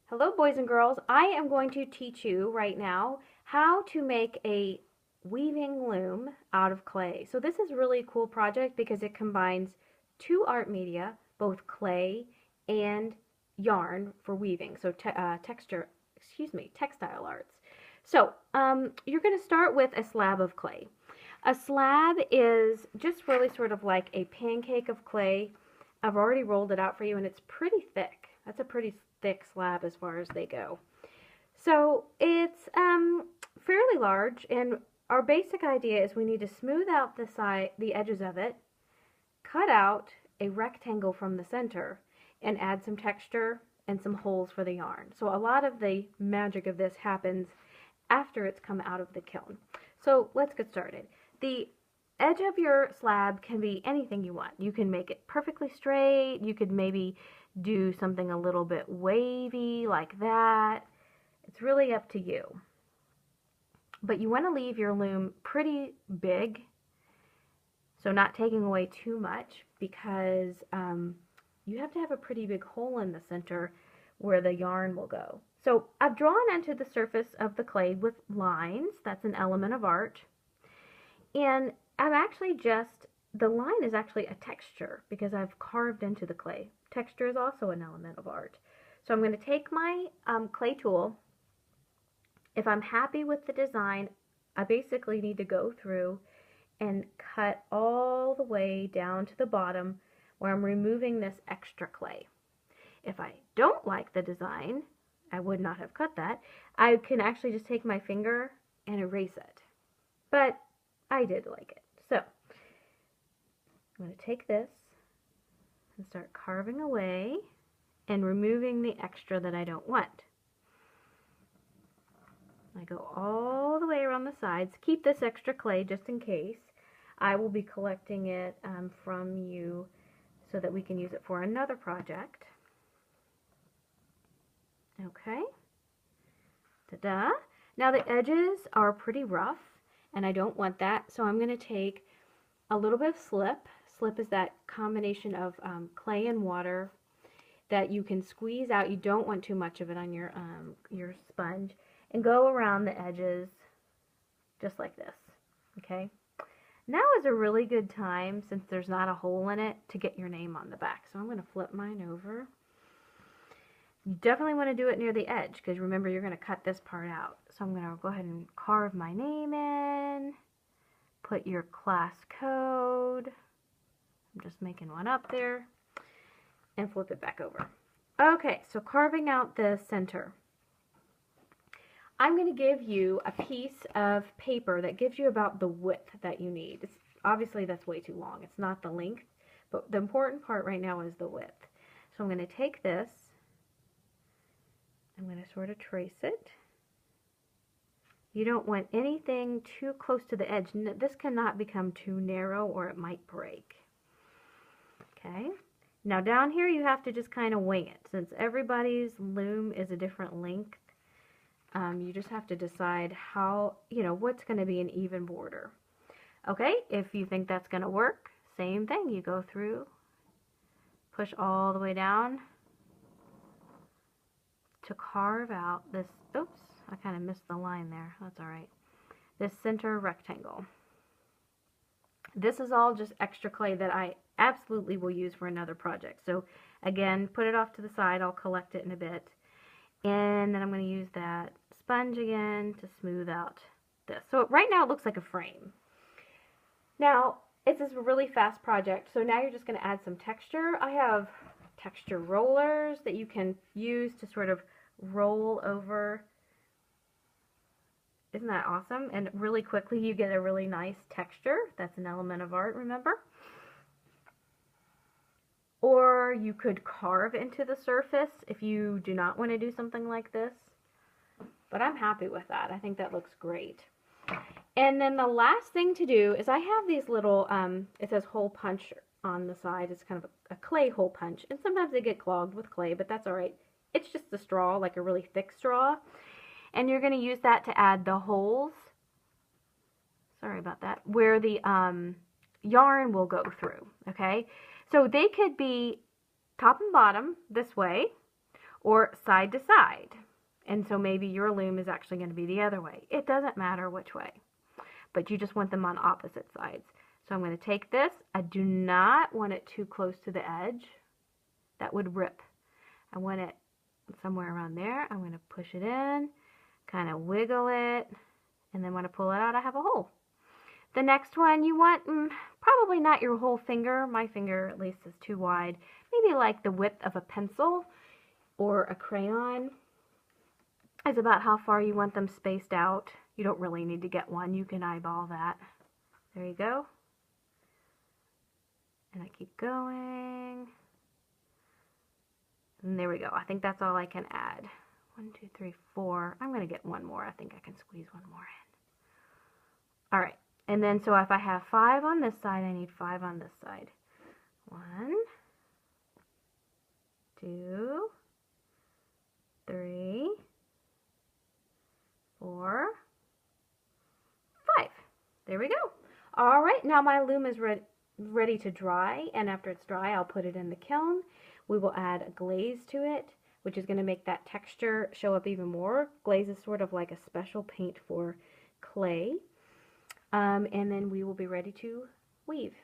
Hello, boys and girls. I am going to teach you right now how to make a weaving loom out of clay. So this is really a cool project because it combines two art media, both clay and yarn for weaving. So textile arts. So you're going to start with a slab of clay. A slab is just really sort of like a pancake of clay. I've already rolled it out for you and it's pretty thick. That's a pretty thick slab as far as they go. So it's fairly large, and our basic idea is we need to smooth out the edges of it, cut out a rectangle from the center, and add some texture and some holes for the yarn. So a lot of the magic of this happens after it's come out of the kiln. So let's get started. The edge of your slab can be anything you want. You can make it perfectly straight. You could maybe do something a little bit wavy like that. It's really up to you. But you want to leave your loom pretty big, so not taking away too much, because you have to have a pretty big hole in the center where the yarn will go. So I've drawn onto the surface of the clay with lines. That's an element of art. And the line is actually a texture because I've carved into the clay. Texture is also an element of art. So I'm going to take my clay tool. If I'm happy with the design, I basically need to go through and cut all the way down to the bottom where I'm removing this extra clay. If I don't like the design, I would not have cut that. I can actually just take my finger and erase it. But I did like it. So I'm going to take this and start carving away and removing the extra that I don't want. I go all the way around the sides. Keep this extra clay just in case. I will be collecting it from you so that we can use it for another project. Okay. Ta-da! Now the edges are pretty rough and I don't want that, so I'm going to take a little bit of slip. Slip is that combination of clay and water that you can squeeze out. You don't want too much of it on your sponge, and go around the edges just like this. Okay. Now is a really good time, since there's not a hole in it, to get your name on the back. So I'm going to flip mine over. You definitely want to do it near the edge, because remember, you're going to cut this part out. So I'm going to go ahead and carve my name in. Put your class code. I'm just making one up there. And flip it back over. Okay, so carving out the center. I'm going to give you a piece of paper that gives you about the width that you need. Obviously, that's way too long. It's not the length, but the important part right now is the width. So I'm going to take this. I'm going to sort of trace it. You don't want anything too close to the edge. This cannot become too narrow or it might break. Okay. Now down here you have to just kind of wing it. Since everybody's loom is a different length, you just have to decide what's going to be an even border. Okay, if you think that's going to work, same thing. You go through, push all the way down to carve out this, oops, I kind of missed the line there. That's all right. This center rectangle. This is all just extra clay that I absolutely will use for another project. So again, put it off to the side. I'll collect it in a bit. And then I'm going to use that sponge again to smooth out this. So right now it looks like a frame. Now, it's a really fast project. So now you're just going to add some texture. I have texture rollers that you can use to sort of roll over. Isn't that awesome? And really quickly you get a really nice texture. That's an element of art, remember? Or you could carve into the surface if you do not want to do something like this. But I'm happy with that. I think that looks great. And then the last thing to do is I have these little, it says hole punch on the side. It's kind of a clay hole punch. And sometimes they get clogged with clay, but that's all right. It's just a straw, like a really thick straw. And you're going to use that to add the holes. Sorry about that. Where the yarn will go through, okay? So they could be top and bottom this way, or side to side. And so maybe your loom is actually going to be the other way. It doesn't matter which way, but you just want them on opposite sides. So I'm going to take this. I do not want it too close to the edge. That would rip. I want it somewhere around there. I'm going to push it in, kind of wiggle it, and then when I pull it out, I have a hole. The next one you want, probably not your whole finger. My finger at least is too wide. Maybe like the width of a pencil or a crayon is about how far you want them spaced out. You don't really need to get one. You can eyeball that. There you go. And I keep going. And there we go. I think that's all I can add. 1, 2, 3, 4. I'm going to get one more. I think I can squeeze one more in. All right. And then so if I have 5 on this side, I need 5 on this side. 1, 2, 3, 4, 5. There we go. All right, now my loom is ready to dry, and after it's dry, I'll put it in the kiln. We will add a glaze to it, which is going to make that texture show up even more. Glaze is sort of like a special paint for clay. And then we will be ready to weave.